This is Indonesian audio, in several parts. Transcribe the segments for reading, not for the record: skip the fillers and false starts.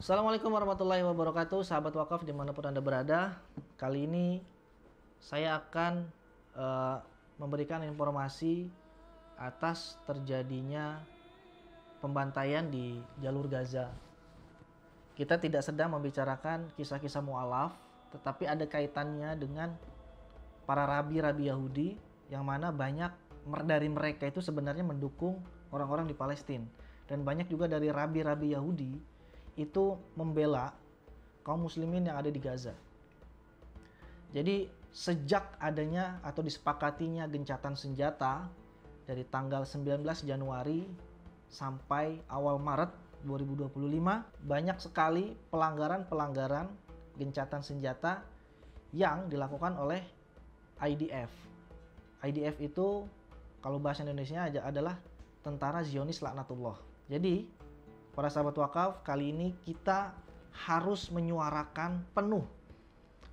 Assalamualaikum warahmatullahi wabarakatuh, sahabat wakaf dimanapun Anda berada. Kali ini saya akan memberikan informasi atas terjadinya pembantaian di jalur Gaza. Kita tidak sedang membicarakan kisah-kisah mu'alaf, tetapi ada kaitannya dengan para rabi-rabi Yahudi, yang mana banyak dari mereka itu sebenarnya mendukung orang-orang di Palestina. Dan banyak juga dari rabi-rabi Yahudi itu membela kaum muslimin yang ada di Gaza. Jadi sejak adanya atau disepakatinya gencatan senjata dari tanggal 19 Januari sampai awal Maret 2025, banyak sekali pelanggaran-pelanggaran gencatan senjata yang dilakukan oleh IDF. IDF itu kalau bahasa Indonesia adalah Tentara Zionis Laknatullah. Jadi para sahabat wakaf, kali ini kita harus menyuarakan penuh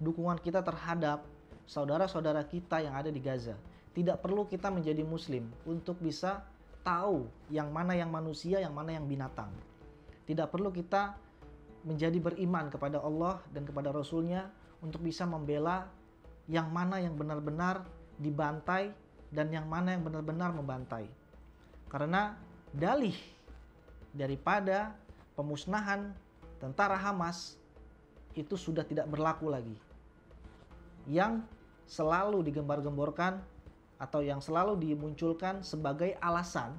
dukungan kita terhadap saudara-saudara kita yang ada di Gaza. Tidak perlu kita menjadi muslim untuk bisa tahu yang mana yang manusia, yang mana yang binatang. Tidak perlu kita menjadi beriman kepada Allah dan kepada Rasul-Nya untuk bisa membela yang mana yang benar-benar dibantai dan yang mana yang benar-benar membantai. Karena dalih daripada pemusnahan tentara Hamas itu sudah tidak berlaku lagi. Yang selalu digembar-gemborkan atau yang selalu dimunculkan sebagai alasan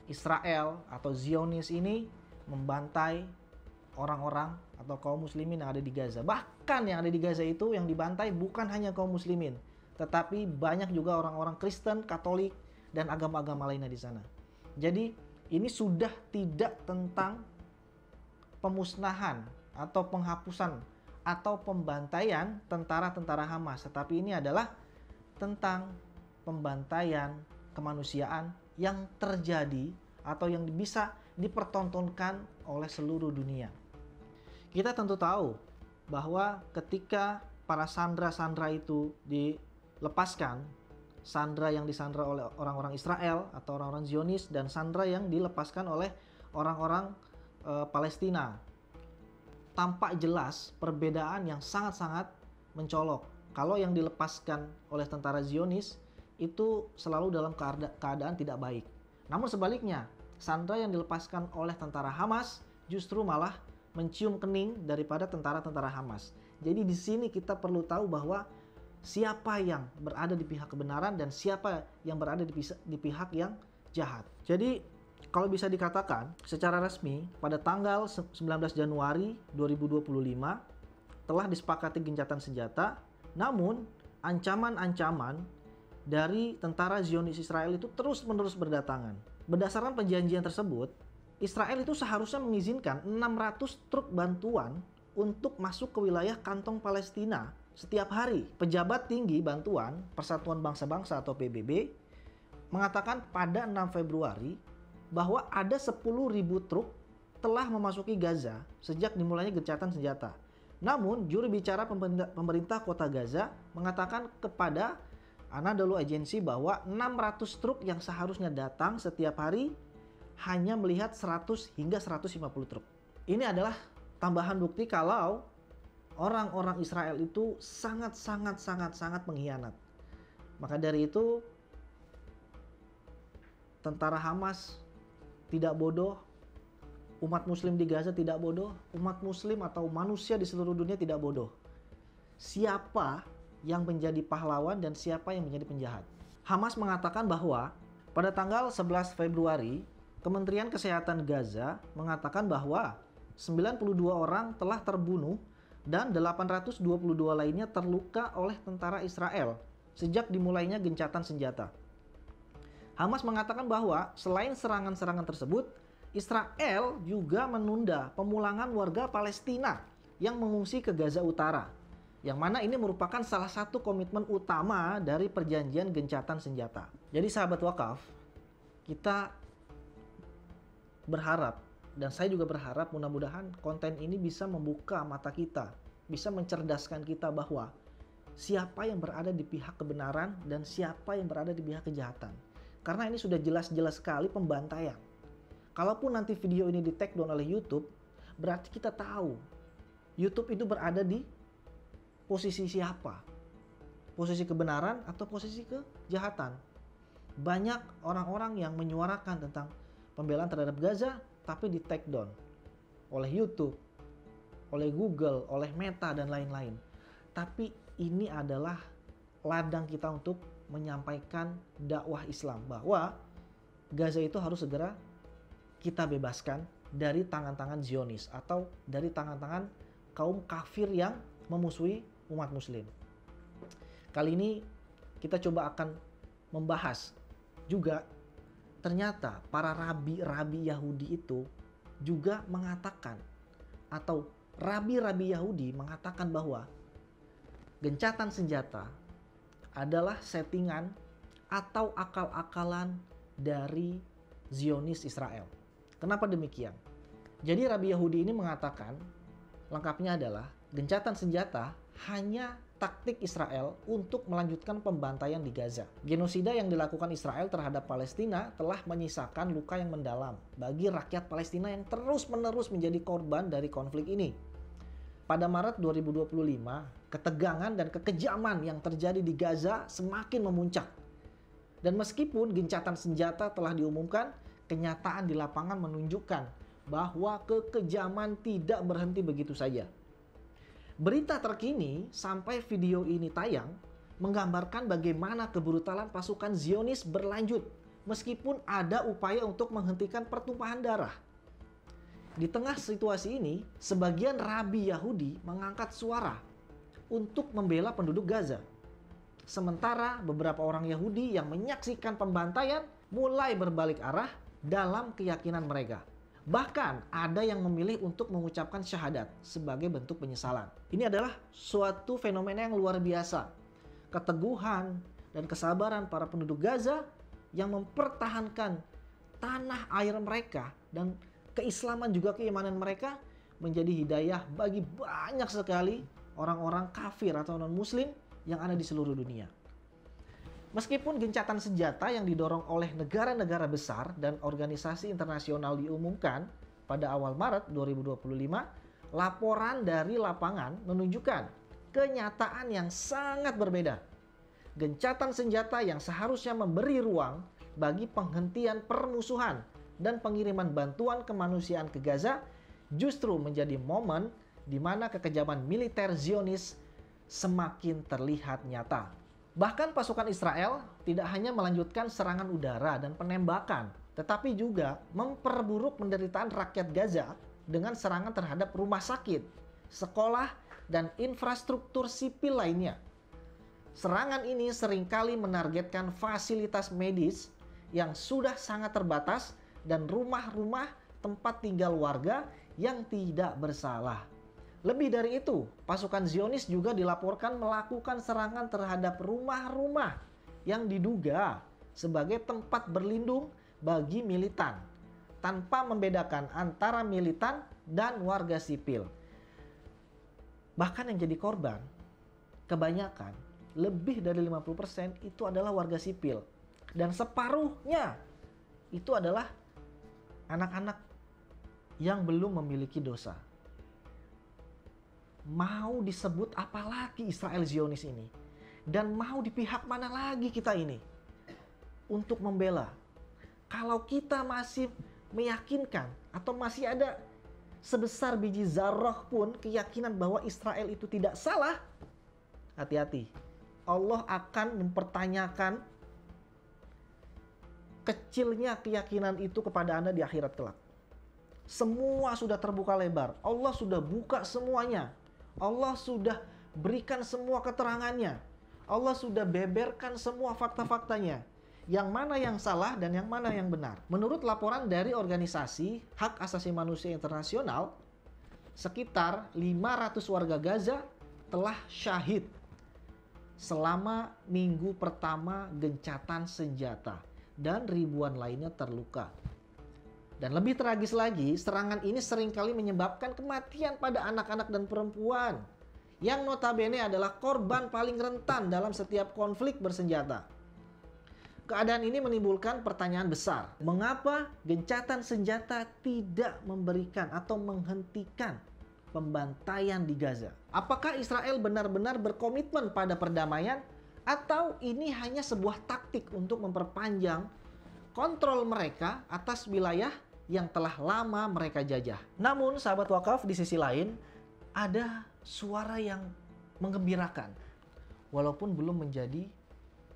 Israel atau Zionis ini membantai orang-orang atau kaum muslimin yang ada di Gaza. Bahkan yang ada di Gaza itu yang dibantai bukan hanya kaum muslimin, tetapi banyak juga orang-orang Kristen, Katolik, dan agama-agama lainnya di sana. Jadi ini sudah tidak tentang pemusnahan atau penghapusan atau pembantaian tentara-tentara Hamas, tetapi ini adalah tentang pembantaian kemanusiaan yang terjadi atau yang bisa dipertontonkan oleh seluruh dunia. Kita tentu tahu bahwa ketika para sandera-sandera itu dilepaskan, sandera yang disandra oleh orang-orang Israel atau orang-orang Zionis dan sandera yang dilepaskan oleh orang-orang Palestina, tampak jelas perbedaan yang sangat-sangat mencolok. Kalau yang dilepaskan oleh tentara Zionis itu selalu dalam keadaan tidak baik. Namun sebaliknya, sandera yang dilepaskan oleh tentara Hamas justru malah mencium kening daripada tentara-tentara Hamas. Jadi di sini kita perlu tahu bahwa siapa yang berada di pihak kebenaran dan siapa yang berada di pihak yang jahat. Jadi kalau bisa dikatakan secara resmi pada tanggal 19 Januari 2025 telah disepakati gencatan senjata, namun ancaman-ancaman dari tentara Zionis Israel itu terus-menerus berdatangan. Berdasarkan perjanjian tersebut, Israel itu seharusnya mengizinkan 600 truk bantuan untuk masuk ke wilayah kantong Palestina setiap hari. Pejabat tinggi bantuan Persatuan Bangsa-Bangsa atau PBB mengatakan pada 6 Februari bahwa ada 10.000 truk telah memasuki Gaza sejak dimulainya gencatan senjata. Namun, juru bicara pemerintah kota Gaza mengatakan kepada Anadolu Agency bahwa 600 truk yang seharusnya datang setiap hari hanya melihat 100 hingga 150 truk. Ini adalah tambahan bukti kalau orang-orang Israel itu sangat pengkhianat. Maka dari itu tentara Hamas tidak bodoh, umat muslim di Gaza tidak bodoh, umat muslim atau manusia di seluruh dunia tidak bodoh. Siapa yang menjadi pahlawan dan siapa yang menjadi penjahat? Hamas mengatakan bahwa pada tanggal 11 Februari Kementerian Kesehatan Gaza mengatakan bahwa 92 orang telah terbunuh dan 822 lainnya terluka oleh tentara Israel sejak dimulainya gencatan senjata. Hamas mengatakan bahwa selain serangan-serangan tersebut, Israel juga menunda pemulangan warga Palestina yang mengungsi ke Gaza Utara, yang mana ini merupakan salah satu komitmen utama dari perjanjian gencatan senjata. Jadi sahabat wakaf, kita berharap, dan saya juga berharap mudah-mudahan konten ini bisa membuka mata kita, bisa mencerdaskan kita bahwa siapa yang berada di pihak kebenaran dan siapa yang berada di pihak kejahatan. Karena ini sudah jelas-jelas sekali pembantaian. Kalaupun nanti video ini di take down oleh YouTube, berarti kita tahu YouTube itu berada di posisi siapa? Posisi kebenaran atau posisi kejahatan? Banyak orang-orang yang menyuarakan tentang pembelaan terhadap Gaza, tapi di take down oleh YouTube, oleh Google, oleh Meta, dan lain-lain. Tapi ini adalah ladang kita untuk menyampaikan dakwah Islam, bahwa Gaza itu harus segera kita bebaskan dari tangan-tangan Zionis atau dari tangan-tangan kaum kafir yang memusuhi umat muslim. Kali ini kita coba akan membahas juga, ternyata para rabi-rabi Yahudi itu juga mengatakan, atau rabi-rabi Yahudi mengatakan bahwa gencatan senjata adalah settingan atau akal-akalan dari Zionis Israel. Kenapa demikian? Jadi rabi Yahudi ini mengatakan, lengkapnya adalah gencatan senjata hanya taktik Israel untuk melanjutkan pembantaian di Gaza. Genosida yang dilakukan Israel terhadap Palestina telah menyisakan luka yang mendalam bagi rakyat Palestina yang terus-menerus menjadi korban dari konflik ini. Pada Maret 2025, ketegangan dan kekejaman yang terjadi di Gaza semakin memuncak. Dan meskipun gencatan senjata telah diumumkan, kenyataan di lapangan menunjukkan bahwa kekejaman tidak berhenti begitu saja. Berita terkini sampai video ini tayang menggambarkan bagaimana kebrutalan pasukan Zionis berlanjut meskipun ada upaya untuk menghentikan pertumpahan darah. Di tengah situasi ini, sebagian rabi Yahudi mengangkat suara untuk membela penduduk Gaza. Sementara beberapa orang Yahudi yang menyaksikan pembantaian mulai berbalik arah dalam keyakinan mereka. Bahkan ada yang memilih untuk mengucapkan syahadat sebagai bentuk penyesalan. Ini adalah suatu fenomena yang luar biasa. Keteguhan dan kesabaran para penduduk Gaza yang mempertahankan tanah air mereka dan keislaman juga keimanan mereka menjadi hidayah bagi banyak sekali orang-orang kafir atau non-muslim yang ada di seluruh dunia. Meskipun gencatan senjata yang didorong oleh negara-negara besar dan organisasi internasional diumumkan pada awal Maret 2025, laporan dari lapangan menunjukkan kenyataan yang sangat berbeda. Gencatan senjata yang seharusnya memberi ruang bagi penghentian permusuhan dan pengiriman bantuan kemanusiaan ke Gaza justru menjadi momen di mana kekejaman militer Zionis semakin terlihat nyata. Bahkan pasukan Israel tidak hanya melanjutkan serangan udara dan penembakan, tetapi juga memperburuk penderitaan rakyat Gaza dengan serangan terhadap rumah sakit, sekolah, dan infrastruktur sipil lainnya. Serangan ini seringkali menargetkan fasilitas medis yang sudah sangat terbatas dan rumah-rumah tempat tinggal warga yang tidak bersalah. Lebih dari itu, pasukan Zionis juga dilaporkan melakukan serangan terhadap rumah-rumah yang diduga sebagai tempat berlindung bagi militan, tanpa membedakan antara militan dan warga sipil. Bahkan yang jadi korban, kebanyakan, lebih dari 50% itu adalah warga sipil. Dan separuhnya itu adalah anak-anak yang belum memiliki dosa. Mau disebut apa lagi Israel Zionis ini? Dan mau di pihak mana lagi kita ini? Untuk membela. Kalau kita masih meyakinkan atau masih ada sebesar biji zarrah pun keyakinan bahwa Israel itu tidak salah, hati-hati. Allah akan mempertanyakan kecilnya keyakinan itu kepada Anda di akhirat kelak. Semua sudah terbuka lebar. Allah sudah buka semuanya. Allah sudah berikan semua keterangannya. Allah sudah beberkan semua fakta-faktanya. Yang mana yang salah dan yang mana yang benar. Menurut laporan dari organisasi Hak Asasi Manusia Internasional, sekitar 500 warga Gaza telah syahid selama minggu pertama gencatan senjata dan ribuan lainnya terluka. Dan lebih tragis lagi, serangan ini seringkali menyebabkan kematian pada anak-anak dan perempuan yang notabene adalah korban paling rentan dalam setiap konflik bersenjata. Keadaan ini menimbulkan pertanyaan besar. Mengapa gencatan senjata tidak memberikan atau menghentikan pembantaian di Gaza? Apakah Israel benar-benar berkomitmen pada perdamaian atau ini hanya sebuah taktik untuk memperpanjang kontrol mereka atas wilayah yang telah lama mereka jajah? Namun sahabat wakaf, di sisi lain ada suara yang menggembirakan. Walaupun belum menjadi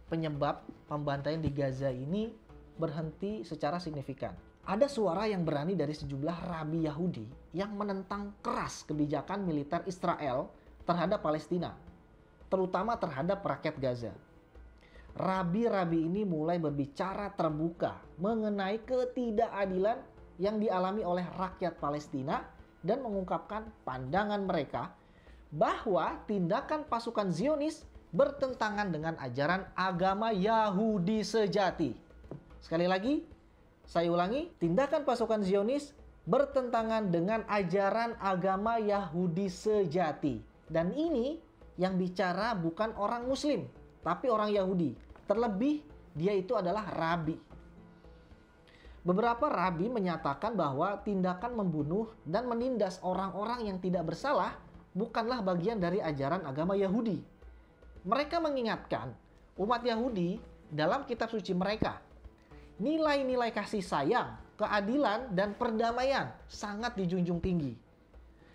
penyebab pembantaian di Gaza ini berhenti secara signifikan. Ada suara yang berani dari sejumlah rabi Yahudi yang menentang keras kebijakan militer Israel terhadap Palestina, terutama terhadap rakyat Gaza. Rabi-rabi ini mulai berbicara terbuka mengenai ketidakadilan yang dialami oleh rakyat Palestina dan mengungkapkan pandangan mereka bahwa tindakan pasukan Zionis bertentangan dengan ajaran agama Yahudi sejati. Sekali lagi, saya ulangi, tindakan pasukan Zionis bertentangan dengan ajaran agama Yahudi sejati. Dan ini yang bicara bukan orang Muslim, tapi orang Yahudi. Terlebih, dia itu adalah rabi. Beberapa rabi menyatakan bahwa tindakan membunuh dan menindas orang-orang yang tidak bersalah bukanlah bagian dari ajaran agama Yahudi. Mereka mengingatkan umat Yahudi dalam kitab suci mereka, nilai-nilai kasih sayang, keadilan, dan perdamaian sangat dijunjung tinggi.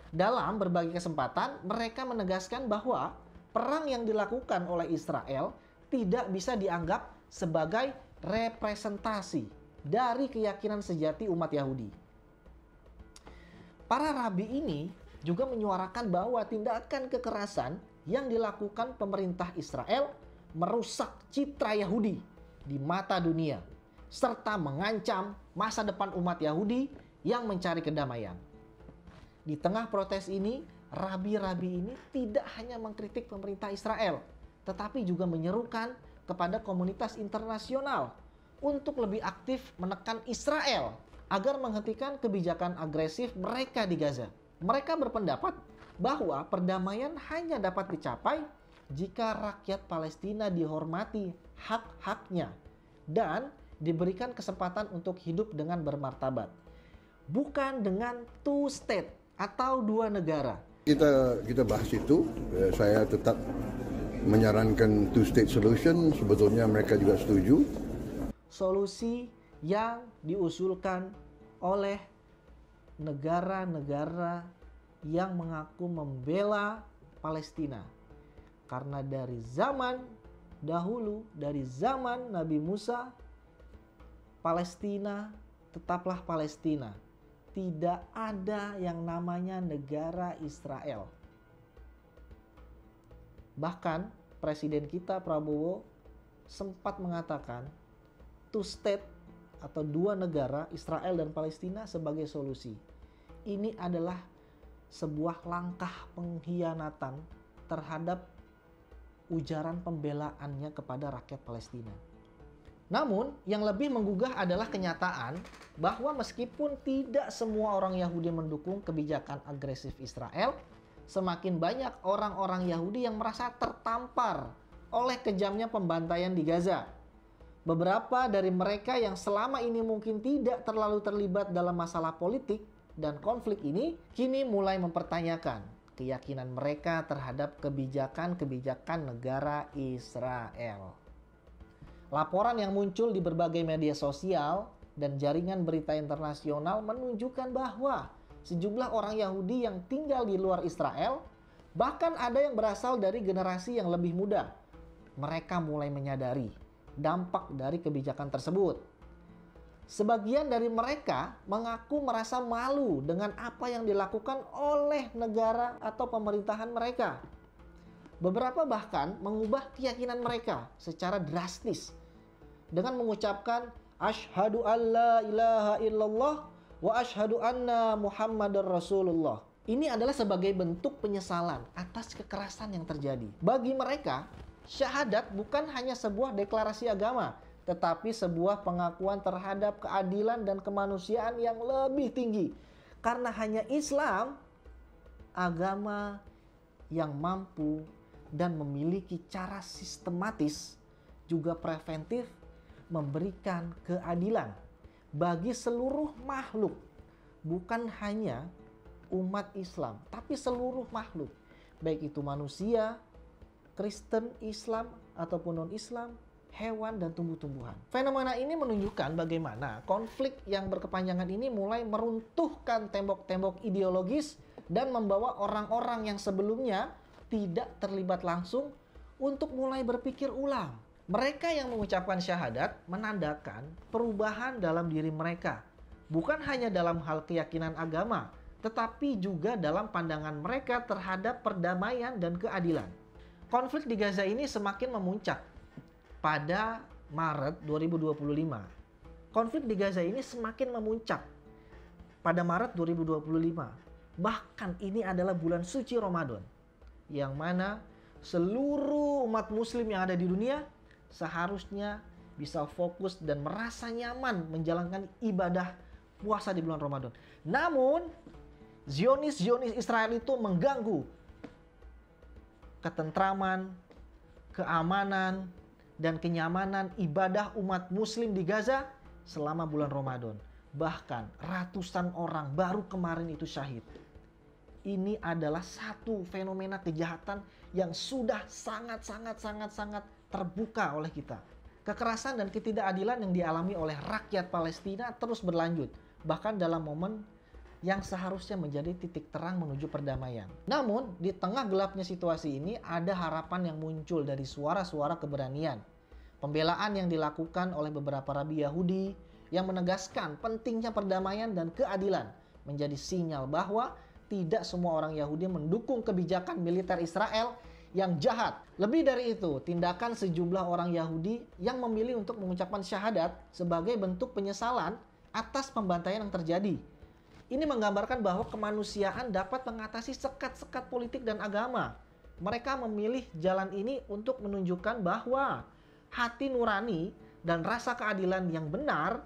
Dalam berbagai kesempatan, mereka menegaskan bahwa perang yang dilakukan oleh Israel tidak bisa dianggap sebagai representasi dari keyakinan sejati umat Yahudi. Para rabi ini juga menyuarakan bahwa tindakan kekerasan yang dilakukan pemerintah Israel merusak citra Yahudi di mata dunia, serta mengancam masa depan umat Yahudi yang mencari kedamaian. Di tengah protes ini, rabi-rabi ini tidak hanya mengkritik pemerintah Israel, tetapi juga menyerukan kepada komunitas internasional untuk lebih aktif menekan Israel agar menghentikan kebijakan agresif mereka di Gaza. Mereka berpendapat bahwa perdamaian hanya dapat dicapai jika rakyat Palestina dihormati hak-haknya dan diberikan kesempatan untuk hidup dengan bermartabat, bukan dengan two state atau dua negara. Kita bahas itu, saya tetap menyarankan two state solution, sebetulnya mereka juga setuju. Solusi yang diusulkan oleh negara-negara yang mengaku membela Palestina. Karena dari zaman dahulu, dari zaman Nabi Musa, Palestina tetaplah Palestina. Tidak ada yang namanya negara Israel. Bahkan Presiden kita Prabowo sempat mengatakan two state atau dua negara, Israel dan Palestina, sebagai solusi. Ini adalah sebuah langkah pengkhianatan terhadap ujaran pembelaannya kepada rakyat Palestina. Namun, yang lebih menggugah adalah kenyataan bahwa meskipun tidak semua orang Yahudi mendukung kebijakan agresif Israel, semakin banyak orang-orang Yahudi yang merasa tertampar oleh kejamnya pembantaian di Gaza. Beberapa dari mereka yang selama ini mungkin tidak terlalu terlibat dalam masalah politik dan konflik ini, kini mulai mempertanyakan keyakinan mereka terhadap kebijakan-kebijakan negara Israel. Laporan yang muncul di berbagai media sosial dan jaringan berita internasional menunjukkan bahwa sejumlah orang Yahudi yang tinggal di luar Israel, bahkan ada yang berasal dari generasi yang lebih muda, mereka mulai menyadari dampak dari kebijakan tersebut. Sebagian dari mereka mengaku merasa malu dengan apa yang dilakukan oleh negara atau pemerintahan mereka. Beberapa bahkan mengubah keyakinan mereka secara drastis dengan mengucapkan asyhadu alla ilaha illallah wa asyhadu anna Muhammadar Rasulullah. Ini adalah sebagai bentuk penyesalan atas kekerasan yang terjadi. Bagi mereka, syahadat bukan hanya sebuah deklarasi agama, tetapi sebuah pengakuan terhadap keadilan dan kemanusiaan yang lebih tinggi. Karena hanya Islam, agama yang mampu dan memiliki cara sistematis juga preventif memberikan keadilan bagi seluruh makhluk, bukan hanya umat Islam, tapi seluruh makhluk, baik itu manusia, Kristen, Islam, ataupun non-Islam, hewan, dan tumbuh-tumbuhan. Fenomena ini menunjukkan bagaimana konflik yang berkepanjangan ini mulai meruntuhkan tembok-tembok ideologis dan membawa orang-orang yang sebelumnya tidak terlibat langsung untuk mulai berpikir ulang. Mereka yang mengucapkan syahadat menandakan perubahan dalam diri mereka, bukan hanya dalam hal keyakinan agama, tetapi juga dalam pandangan mereka terhadap perdamaian dan keadilan. Konflik di Gaza ini semakin memuncak pada Maret 2025. Konflik di Gaza ini semakin memuncak pada Maret 2025. Bahkan ini adalah bulan suci Ramadan, yang mana seluruh umat muslim yang ada di dunia seharusnya bisa fokus dan merasa nyaman menjalankan ibadah puasa di bulan Ramadan. Namun, Zionis Israel itu mengganggu ketentraman, keamanan, dan kenyamanan ibadah umat muslim di Gaza selama bulan Ramadan. Bahkan ratusan orang baru kemarin itu syahid. Ini adalah satu fenomena kejahatan yang sudah sangat terbuka oleh kita. Kekerasan dan ketidakadilan yang dialami oleh rakyat Palestina terus berlanjut, bahkan dalam momen yang seharusnya menjadi titik terang menuju perdamaian. Namun, di tengah gelapnya situasi ini ada harapan yang muncul dari suara-suara keberanian. Pembelaan yang dilakukan oleh beberapa rabi Yahudi yang menegaskan pentingnya perdamaian dan keadilan menjadi sinyal bahwa tidak semua orang Yahudi mendukung kebijakan militer Israel yang jahat. Lebih dari itu, tindakan sejumlah orang Yahudi yang memilih untuk mengucapkan syahadat sebagai bentuk penyesalan atas pembantaian yang terjadi. Ini menggambarkan bahwa kemanusiaan dapat mengatasi sekat-sekat politik dan agama. Mereka memilih jalan ini untuk menunjukkan bahwa hati nurani dan rasa keadilan yang benar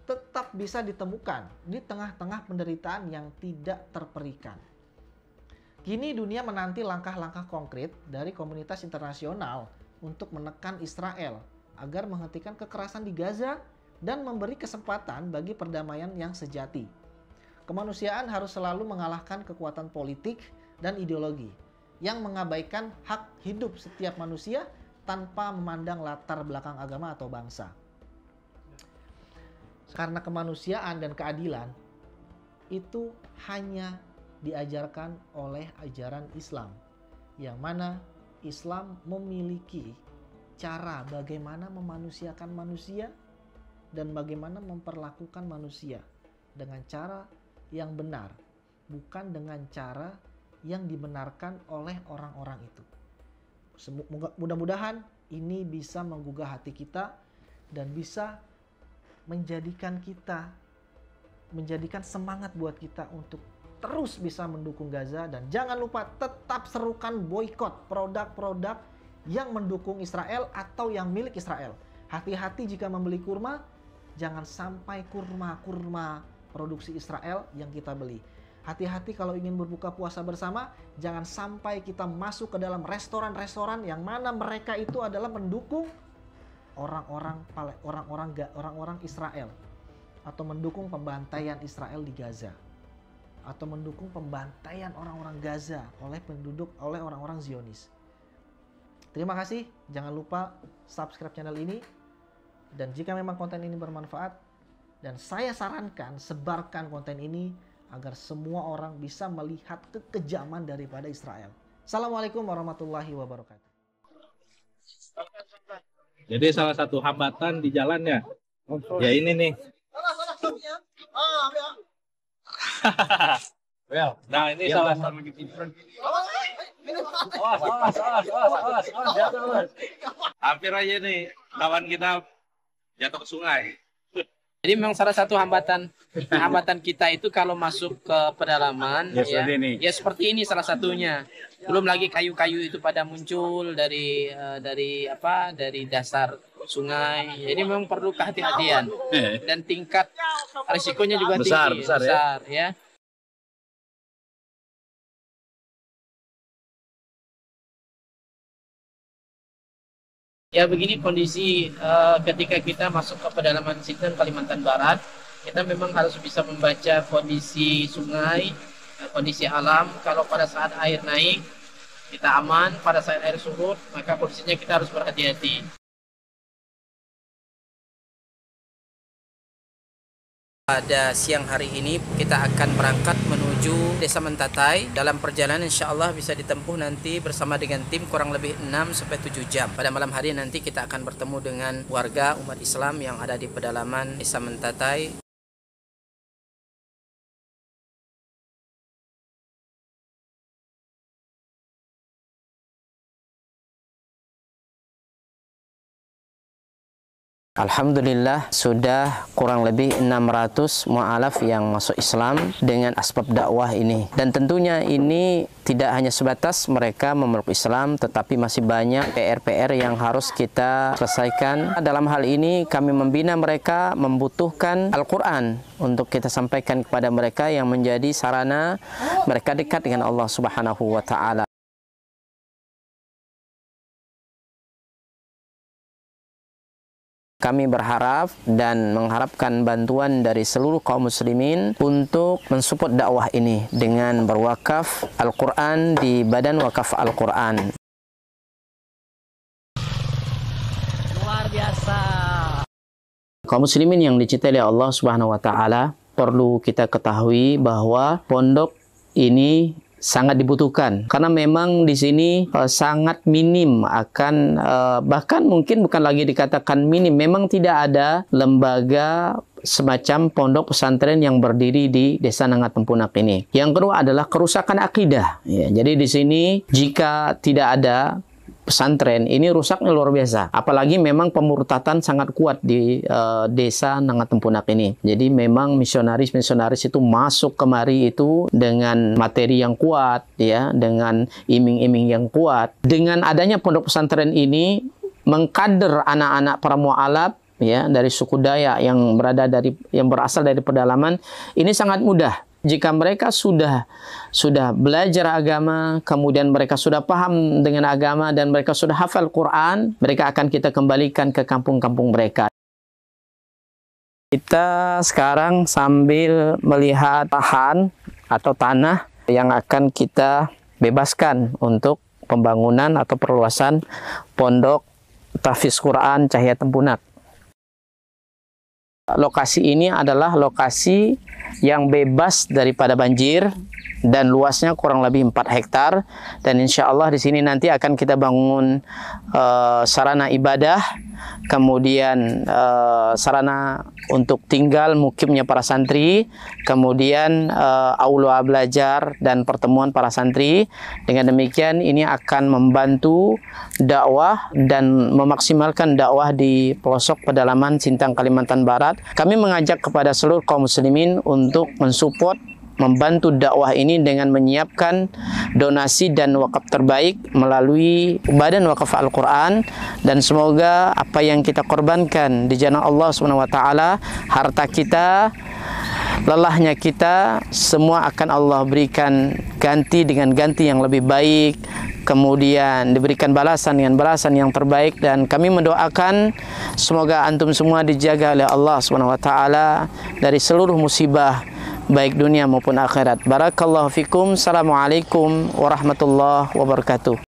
tetap bisa ditemukan di tengah-tengah penderitaan yang tidak terperikan. Kini dunia menanti langkah-langkah konkret dari komunitas internasional untuk menekan Israel agar menghentikan kekerasan di Gaza dan memberi kesempatan bagi perdamaian yang sejati. Kemanusiaan harus selalu mengalahkan kekuatan politik dan ideologi yang mengabaikan hak hidup setiap manusia tanpa memandang latar belakang agama atau bangsa. Karena kemanusiaan dan keadilan itu hanya diajarkan oleh ajaran Islam, yang mana Islam memiliki cara bagaimana memanusiakan manusia dan bagaimana memperlakukan manusia dengan cara yang benar, bukan dengan cara yang dibenarkan oleh orang-orang itu. Mudah-mudahan ini bisa menggugah hati kita dan bisa menjadikan semangat buat kita untuk terus bisa mendukung Gaza. Dan jangan lupa tetap serukan boikot produk-produk yang mendukung Israel atau yang milik Israel. Hati-hati jika membeli kurma, jangan sampai kurma produksi Israel yang kita beli. Hati-hati kalau ingin berbuka puasa bersama, jangan sampai kita masuk ke dalam restoran-restoran yang mana mereka itu adalah mendukung orang-orang Israel, atau mendukung pembantaian Israel di Gaza, atau mendukung pembantaian orang-orang Gaza oleh orang-orang Zionis. Terima kasih, jangan lupa subscribe channel ini, dan jika memang konten ini bermanfaat, dan saya sarankan sebarkan konten ini agar semua orang bisa melihat kekejaman daripada Israel. Assalamualaikum warahmatullahi wabarakatuh. Jadi salah satu hambatan di jalannya, ya ini nih. Nah ini salah satu. Hampir aja nih kawan kita jatuh ke sungai. Jadi memang salah satu hambatan kita itu kalau masuk ke pedalaman ya seperti ini salah satunya. Belum lagi kayu-kayu itu pada muncul dari dasar sungai. Jadi memang perlu kehati-hatian dan tingkat risikonya juga tinggi, besar ya. Ya begini kondisi ketika kita masuk ke pedalaman Sintang, Kalimantan Barat, kita memang harus bisa membaca kondisi sungai, kondisi alam. Kalau pada saat air naik, kita aman. Pada saat air surut, maka kondisinya kita harus berhati-hati. Pada siang hari ini kita akan berangkat menuju Desa Mentatai. Dalam perjalanan insya Allah bisa ditempuh nanti bersama dengan tim kurang lebih 6-7 jam. Pada malam hari nanti kita akan bertemu dengan warga umat Islam yang ada di pedalaman Desa Mentatai. Alhamdulillah sudah kurang lebih 600 mu'alaf yang masuk Islam dengan asbab dakwah ini. Dan tentunya ini tidak hanya sebatas mereka memeluk Islam, tetapi masih banyak PR-PR yang harus kita selesaikan. Dalam hal ini kami membina mereka membutuhkan Al-Quran untuk kita sampaikan kepada mereka yang menjadi sarana mereka dekat dengan Allah Subhanahu wa Ta'ala. Kami berharap dan mengharapkan bantuan dari seluruh kaum muslimin untuk mensupport dakwah ini dengan berwakaf Al-Quran di Badan Wakaf Al-Quran. Luar biasa. Kaum muslimin yang dicintai oleh Allah Subhanahu wa Ta'ala, perlu kita ketahui bahwa pondok ini sangat dibutuhkan karena memang di sini sangat minim akan bahkan mungkin bukan lagi dikatakan minim, memang tidak ada lembaga semacam pondok pesantren yang berdiri di Desa Nangatempunak ini. Yang kedua adalah kerusakan akidah. Ya, jadi di sini jika tidak ada pesantren ini rusaknya luar biasa. Apalagi memang pemurtatan sangat kuat di Desa Nangatempunak ini. Jadi memang misionaris-misionaris itu masuk kemari itu dengan materi yang kuat, ya, dengan iming-iming yang kuat. Dengan adanya pondok pesantren ini mengkader anak-anak para mu'alaf, ya, dari suku Dayak yang berasal dari pedalaman ini sangat mudah. Jika mereka sudah belajar agama, kemudian mereka sudah paham dengan agama dan mereka sudah hafal Quran, mereka akan kita kembalikan ke kampung-kampung mereka. Kita sekarang sambil melihat lahan atau tanah yang akan kita bebaskan untuk pembangunan atau perluasan pondok tahfiz Quran Cahaya Tempunak. Lokasi ini adalah lokasi yang bebas daripada banjir dan luasnya kurang lebih 4 hektar, dan insya Allah di sini nanti akan kita bangun sarana ibadah, kemudian sarana untuk tinggal mukimnya para santri, kemudian aula belajar dan pertemuan para santri. Dengan demikian ini akan membantu dakwah dan memaksimalkan dakwah di pelosok pedalaman Sintang, Kalimantan Barat. Kami mengajak kepada seluruh kaum muslimin untuk mensupport, membantu dakwah ini dengan menyiapkan donasi dan wakaf terbaik melalui Badan Wakaf Al-Quran, dan semoga apa yang kita korbankan di jalan Allah SWT, harta kita, lelahnya kita, semua akan Allah berikan ganti dengan ganti yang lebih baik, kemudian diberikan balasan dengan balasan yang terbaik. Dan kami mendoakan semoga antum semua dijaga oleh Allah SWT dari seluruh musibah baik dunia maupun akhirat. Barakallahu fikum. Assalamualaikum warahmatullahi wabarakatuh.